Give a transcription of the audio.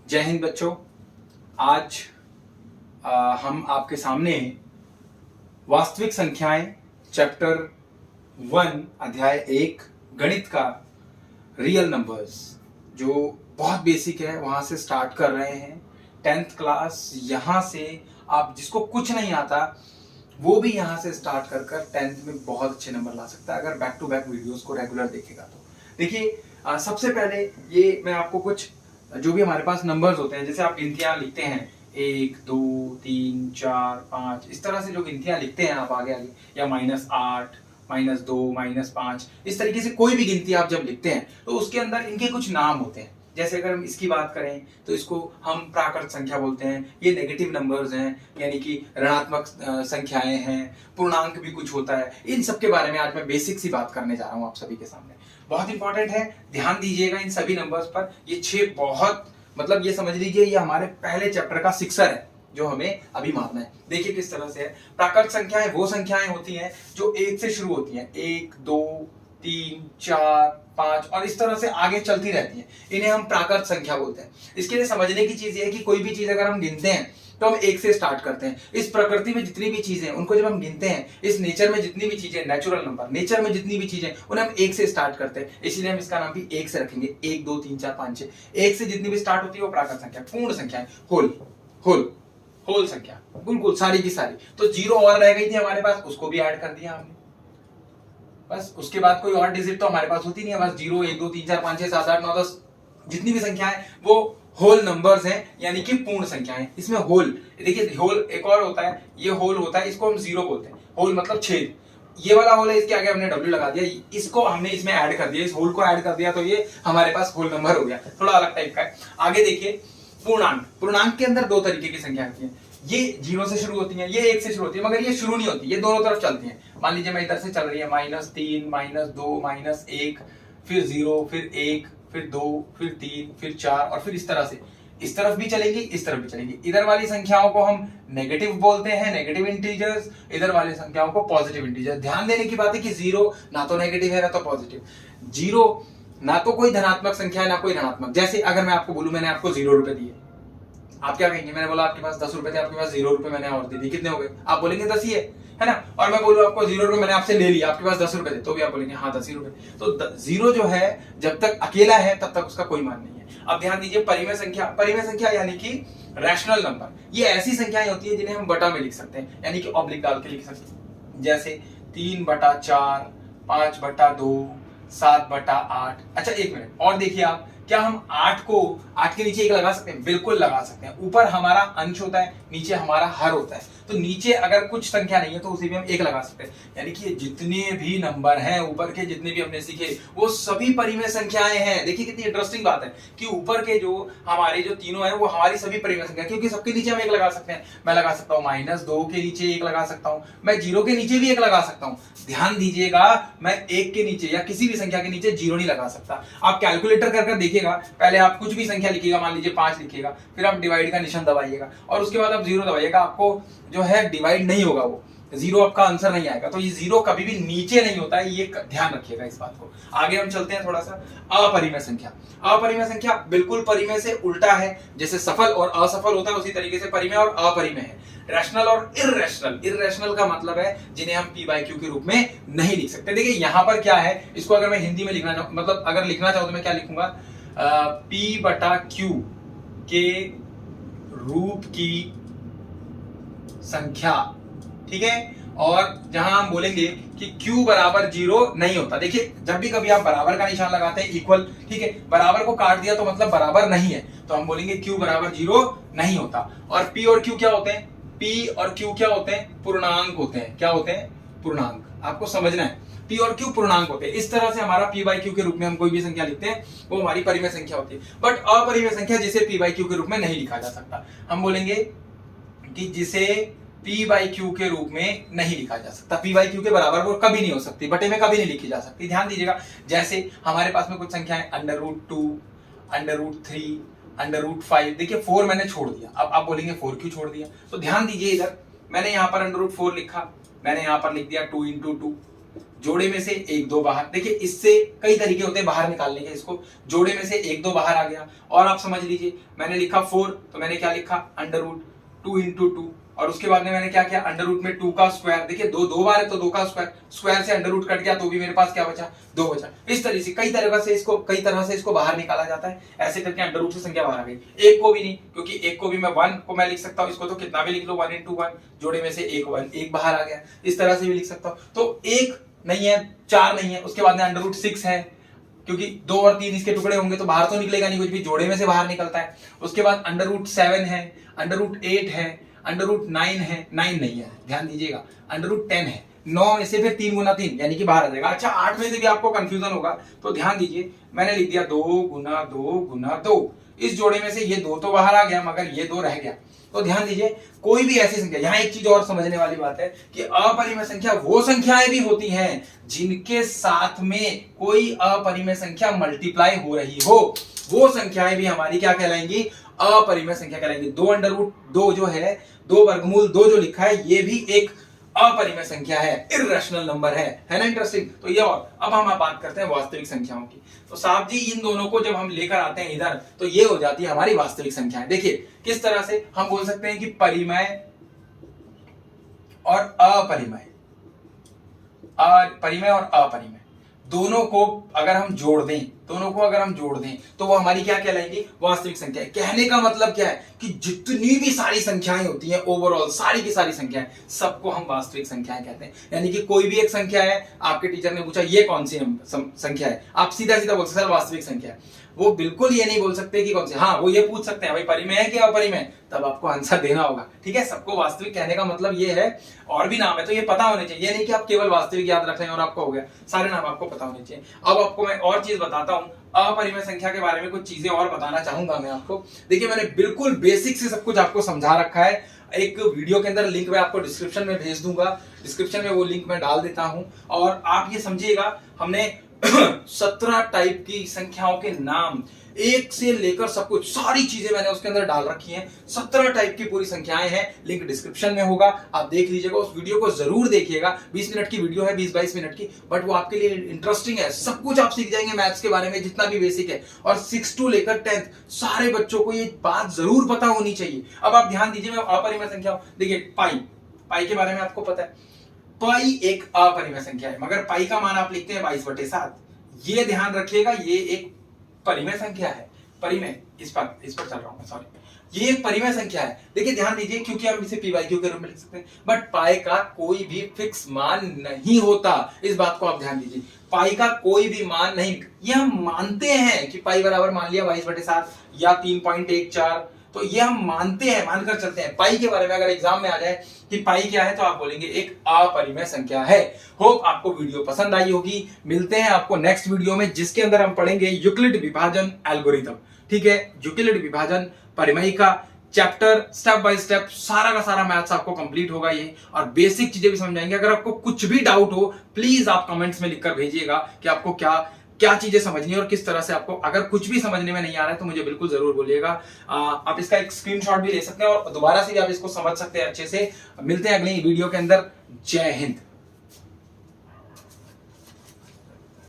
जय हिंद बच्चों। आज हम आपके सामने वास्तविक संख्याएं चैप्टर 1 अध्याय 1 गणित का रियल नंबर्स जो बहुत बेसिक है वहां से स्टार्ट कर रहे हैं। 10th क्लास यहां से आप जिसको कुछ नहीं आता वो भी यहां से स्टार्ट कर 10th में बहुत अच्छे नंबर ला सकता है अगर बैक टू बैक वीडियोस को रेगुलर देखेगा तो। देखिए सबसे पहले ये मैं आपको कुछ जो भी हमारे पास नंबर्स होते हैं, जैसे आप गिनतियां लिखते हैं 1 2 3 4 5, इस तरह से जो गिनतियां लिखते हैं आप आगे आगे, या -8 -2 -5, इस तरीके से कोई भी गिनती आप जब लिखते हैं तो उसके अंदर इनके कुछ नाम होते हैं। जैसे अगर हम इसकी बात करें तो इसको हम प्राकृत संख्या बोलते हैं, ये नेगेटिव नंबर्स हैं यानी कि ऋणात्मक संख्याएं हैं, पूर्णांक भी कुछ होता है। इन सब के बारे में आज मैं बेसिक सी बात करने जा रहा हूं आप सभी के सामने। बहुत इंपॉर्टेंट है, ध्यान दीजिएगा इन सभी नंबर्स पर। ये 6 बहुत मतलब ये समझ लीजिए ये हमारे पहले चैप्टर का सिक्सर है जो हमें अभी मारना है। देखिए किस तरह से है। प्राकृत संख्याएं वो संख्याएं होती हैं जो 1 से शुरू होती हैं, 1 2 3 4 5 और इस तरह से आगे चलती रहती है। इन्हें हम प्राकृत संख्या बोलते हैं। इसके लिए समझने की चीज ये है कि कोई भी चीज अगर हम गिनते हैं तो हम 1 से स्टार्ट करते हैं। इस प्रकृति में जितनी भी चीजें उनको जब हम गिनते हैं, इस नेचर में जितनी भी चीजें, नेचुरल नंबर नेचर में जितनी भी चीजें उन्हें हम 1 से स्टार्ट करते हैं, इसीलिए हम इसका नाम भी 1 से रखेंगे। 1 2 3 4 5 6, 1 से जितनी भी स्टार्ट होती है वो प्राकृत संख्या, पूर्ण संख्या, होल संख्या, बिल्कुल सारी की सारी। तो 0 और रह गई थी हमारे पास, उसको भी ऐड कर दिया हमने। बस उसके बाद कोई और डिजिट तो हमारे पास होती नहीं है। बस 0 1 2 3 4 5 6 7 8 9 10 जितनी भी संख्या है वो होल नंबर्स हैं यानी कि पूर्ण संख्याएं। इसमें होल, देखिए होल एक और होता है, ये होल होता है, इसको हम 0 बोलते हैं। होल मतलब छेद, ये वाला होल है, इसके आगे हमने W लगा दिया, इसको हमने इसमें ऐड कर दिया, इस होल को ऐड कर दिया तो ये हमारे पास होल नंबर हो गया। थोड़ा अलग टाइप का है। आगे देखिए पूर्णांक। पूर्णांक के अंदर 2 तरीके की संख्या होती है। ये 0 से शुरू होती है, ये 1 से शुरू होती है, मगर ये शुरू नहीं होती, ये दोनों तरफ चलती है। मान लीजिए मैं इधर से चल रही है -3 -2 -1, फिर 0, फिर 1, फिर 2, फिर 3, फिर 4 और फिर इस तरह से इस तरफ भी चलेंगी, इस तरफ भी चलेंगी। इधर वाली संख्याओं को हम नेगेटिव बोलते हैं, नेगेटिव इंटीजर्स, इधर वाली संख्याओं को पॉजिटिव इंटीजर्स। ध्यान देने की बात है कि 0 ना तो नेगेटिव है ना तो पॉजिटिव। 0 ना तो कोई धनात्मक संख्या है ना कोई ऋणात्मक। जैसे अगर मैं आपको बोलूं मैंने आपको 0 रुपए दिए, आप क्या कहेंगे? मैंने बोला आपके पास 10 रुपए थे, आपके पास 0 रुपए मैंने और दे दिए, कितने हो गए? आप बोलेंगे 10 ही है ना। और मैं बोलूं आपको 0 रुपए मैंने आपसे ले लिया, आपके पास 10 रुपए थे, तो भी आप बोलेंगे हाँ 10 ही रुपए। तो 0 जो है जब तक अकेला है तब तक उसका कोई मान नहीं है। अब ध्यान दीजिए परिमेय संख्या। परिमेय संख्या यानी कि रैशनल नंबर, ये ऐसी संख्याएं होती है जिन्हें हम बटा में लिख सकते हैं, यानी कि ऑब्लिक डाल के लिख सकते हैं। जैसे 3/4, 5/2, 7/8। अच्छा एक मिनट और देखिए आप, क्या हम 8 के नीचे 1 लगा सकते हैं? बिल्कुल लगा सकते हैं। ऊपर हमारा अंश होता है, नीचे हमारा हर होता है, तो नीचे अगर कुछ संख्या नहीं है तो उसे भी हम 1 लगा सकते हैं। यानी कि जितने भी नंबर हैं ऊपर के, जितने भी हमने सीखे वो सभी परिमेय संख्याएं हैं। देखिए कितनी इंटरेस्टिंग बात है कि ऊपर के जो हमारे जो तीनों है वो हमारी सभी परिमेय संख्या, क्योंकि सबके नीचे हम 1 लगा सकते हैं। मैं लगा सकता हूँ -2 के नीचे 1 लगा सकता हूँ, मैं 0 के नीचे भी 1 लगा सकता हूँ। ध्यान दीजिएगा मैं 1 के नीचे या किसी भी संख्या के नीचे 0 नहीं लगा सकता। आप कैलकुलेटर कर देखिएगा, पहले आप कुछ भी संख्या लिखिएगा, मान लीजिए 5 लिखिएगा, फिर आप डिवाइड का निशान दबाइएगा और उसके बाद आप 0 दबाइएगा, आपको जो है डिवाइड नहीं होगा, वो 0 आपका आंसर नहीं आएगा। तो ये 0 कभी भी नीचे नहीं होता है, ये ध्यान रखिएगा इस बात को। आगे हम चलते हैं थोड़ा सा। अपरिमेय संख्या। अपरिमेय संख्या बिल्कुल परिमेय से उल्टा है। जैसे सफल और असफल होता है उसी तरीके से परिमेय और अपरिमेय है। रैशनल और इररेशनल। इररेशनल का मतलब है जिन्हें हम P/Q के रूप में नहीं लिख सकते। देखिए यहां पर क्या है, इसको अगर मैं हिंदी में लिखना चाहूं, मतलब अगर लिखना चाहूं तो मैं क्या लिखूंगा? P/Q के रूप की संख्या, ठीक है। और जहां हम बोलेंगे कि Q बराबर 0 नहीं होता। देखिए जब भी कभी आप बराबर का निशान लगाते हैं, इक्वल, ठीक है, बराबर को काट दिया तो मतलब बराबर नहीं है, तो हम बोलेंगे Q बराबर 0 नहीं होता। और P और Q क्या होते हैं? P और Q क्या होते हैं? पूर्णांक होते हैं। क्या होते हैं? पूर्णांक। आपको समझना है, P और Q पूर्णांक होते हैं। इस तरह से हमारा P/Q के रूप में हम कोई भी संख्या लिखते हैं वो हमारी परिमेय संख्या होती है। बट अपरिमेय संख्या जिसे P/Q के रूप में नहीं लिखा जा सकता, हम बोलेंगे कि जिसे P/Q के रूप में नहीं लिखा जा सकता, P/Q के बराबर वो कभी नहीं हो सकती, बटे में कभी नहीं लिखी जा सकती। ध्यान दीजिएगा, जैसे हमारे पास में कुछ संख्याएं √2, √3, √5। देखिए 4 मैंने छोड़ दिया, अब आप बोलेंगे 4 क्यों छोड़ दिया? तो ध्यान दीजिए, इधर मैंने यहाँ पर √4 लिखा, मैंने यहाँ पर लिख दिया 2 × 2, जोड़े में से 1 2 बाहर। देखिए इससे कई तरीके होते हैं बाहर निकालने के, इसको जोड़े में से 1 2 बाहर आ गया। और आप समझ लीजिए मैंने लिखा 4, तो मैंने क्या लिखा अंडर रूट 2 इंटू 2, और उसके बाद में मैंने क्या किया अंडर रूट में 2 का स्क्वायर। देखिए 2 2 बार है तो 2 का स्क्वायर, स्क्वायर से अंडर रूट कट गया तो भी मेरे पास क्या बचा 2 बचा। इस तरह से कई तरह से इसको बाहर निकाला जाता है। ऐसे करके अंडर रूट से संख्या बाहर आ गई। एक को भी नहीं, क्योंकि एक को भी मैं 1 को मैं लिख सकता हूं, इसको तो कितना भी लिख लो 1 इंटू 1, जोड़े में से 1 बाहर आ गया। इस तरह से भी लिख सकता हूं। तो 1 नहीं है, 4 नहीं है, उसके बाद में अंडर रूट 6 है, क्योंकि 2 और 3 इसके टुकड़े होंगे तो बाहर तो निकलेगा नहीं, कुछ भी जोड़े में से बाहर निकलता है। उसके बाद अंडर रूट 7 है, अंडर रूट 8 है, अंडर रूट 9 है, 9 नहीं है, ध्यान दीजिएगा, अंडर रूट 10 है, 9 में से फिर 3 गुना 3 यानी कि बाहर आ जाएगा। अच्छा 8 में से भी आपको कंफ्यूजन होगा तो ध्यान दीजिए, मैंने लिख दिया 2 गुना 2 गुना 2, इस जोड़े में से ये 2 तो बाहर आ गया मगर ये 2 रह गया। तो ध्यान दीजिए कोई भी ऐसी संख्या, यहां एक चीज और समझने वाली बात है कि अपरिमेय संख्या वो संख्याएं भी होती हैं जिनके साथ में कोई अपरिमेय संख्या मल्टीप्लाई हो रही हो, वो संख्याएं भी हमारी क्या कहलाएंगी, अपरिमेय संख्या कहलाएंगी। 2 अंडर रूट 2 जो है, 2 वर्गमूल 2 जो लिखा है, ये भी एक अपरिमेय संख्या है, इर्रेशनल नंबर है ना। इंटरेस्टिंग। तो ये, और अब हम बात करते हैं वास्तविक संख्याओं की। तो साहब जी इन दोनों को जब हम लेकर आते हैं इधर तो ये हो जाती है हमारी वास्तविक संख्याएं। देखिए किस तरह से हम बोल सकते हैं कि परिमेय और अपरिमेय, परिमेय और अपरिमेय दोनों को अगर हम जोड़ दें तो वो हमारी क्या कहलाएंगी, वास्तविक संख्या। कहने का मतलब क्या है कि जितनी भी सारी संख्याएं होती हैं ओवरऑल, सारी की सारी संख्याएं, सबको हम वास्तविक संख्याएं कहते हैं। यानी कि कोई भी एक संख्या है, आपके टीचर ने पूछा ये कौन सी संख्या है, आप सीधा सीधा बोल सकते हैं वास्तविक संख्या है। वो बिल्कुल ये नहीं बोल सकते कि कौन सी, हाँ वो ये पूछ सकते हैं भाई परिमेय है कि अपरिमेय, तब आपको आंसर देना होगा। ठीक है, सबको वास्तविक कहने का मतलब ये है, और भी नाम है तो ये पता होने चाहिए, ये नहीं कि आप केवल वास्तविक याद रख रहे हैं और आपको हो गया, सारे नाम आपको पता होने चाहिए। अब आपको मैं और चीज बताता हूं, अपरिमेय संख्या के बारे में कुछ चीजें और बताना चाहूंगा मैं आपको। देखिए मैंने बिल्कुल बेसिक से सब कुछ आपको समझा रखा है, एक वीडियो के अंदर लिंक मैं आपको डिस्क्रिप्शन में भेज दूंगा, डिस्क्रिप्शन में वो लिंक मैं डाल देता हूं। और आप ये समझिएगा हमने 17 टाइप की संख्याओं के नाम, एक से लेकर सब कुछ, सारी चीजें मैंने उसके अंदर डाल रखी हैं। 17 टाइप की पूरी संख्याएं हैं, लिंक डिस्क्रिप्शन में होगा, आप देख लीजिएगा, उस वीडियो को जरूर देखिएगा। 20 मिनट की वीडियो है, 20-22 मिनट की, बट वो आपके लिए इंटरेस्टिंग है। सब कुछ आप सीख जाएंगे मैथ्स के बारे में, जितना भी बेसिक है। और 6 to लेकर 10 सारे बच्चों को ये बात जरूर पता होनी चाहिए। अब आप ध्यान दीजिए, मैं अपरिमेय संख्या, देखिए पाई के बारे में आपको पता है, पाई एक अपरिमेय संख्या है, मगर पाई का मान आप लिखते हैं 22/7। ये ध्यान रखिएगा, ये एक परिमेय संख्या है, परिमेय, इस पर चल रहा हूं, सॉरी, ये एक परिमेय संख्या है। देखिए ध्यान दीजिए, क्योंकि हम इसे पी बाई क्यू के रूप में लिख सकते हैं, बट पाई का कोई भी फिक्स मान नहीं होता, इस बात को आप ध्यान दीजिए। पाई का कोई भी मान नहीं, ये हम मानते हैं कि पाई बराबर मान लिया 22/7 या 3.14, तो ये हम मानते हैं, मानकर चलते हैं। पाई के बारे में अगर एग्जाम में आ जाए कि पाई क्या है, तो आप बोलेंगे एक अपरिमेय संख्या है। होप आपको वीडियो पसंद आई होगी। मिलते हैं आपको नेक्स्ट वीडियो में, जिसके अंदर हम पढ़ेंगे यूक्लिड विभाजन एल्गोरिथम। ठीक है, यूक्लिड विभाजन परिमेय का चैप्टर, स्टेप बाय स्टेप सारा का सारा मैथ्स आपको कंप्लीट होगा ये, और बेसिक चीजें भी समझाएंगे। अगर आपको कुछ भी डाउट हो प्लीज आप कमेंट्स में लिखकर भेजिएगा कि आपको क्या चीजें समझनी है और किस तरह से आपको, अगर कुछ भी समझने में नहीं आ रहा है तो मुझे बिल्कुल जरूर बोलिएगा। आप इसका एक स्क्रीनशॉट भी ले सकते हैं और दोबारा से भी आप इसको समझ सकते हैं अच्छे से। मिलते हैं अगली वीडियो के अंदर। जय हिंद।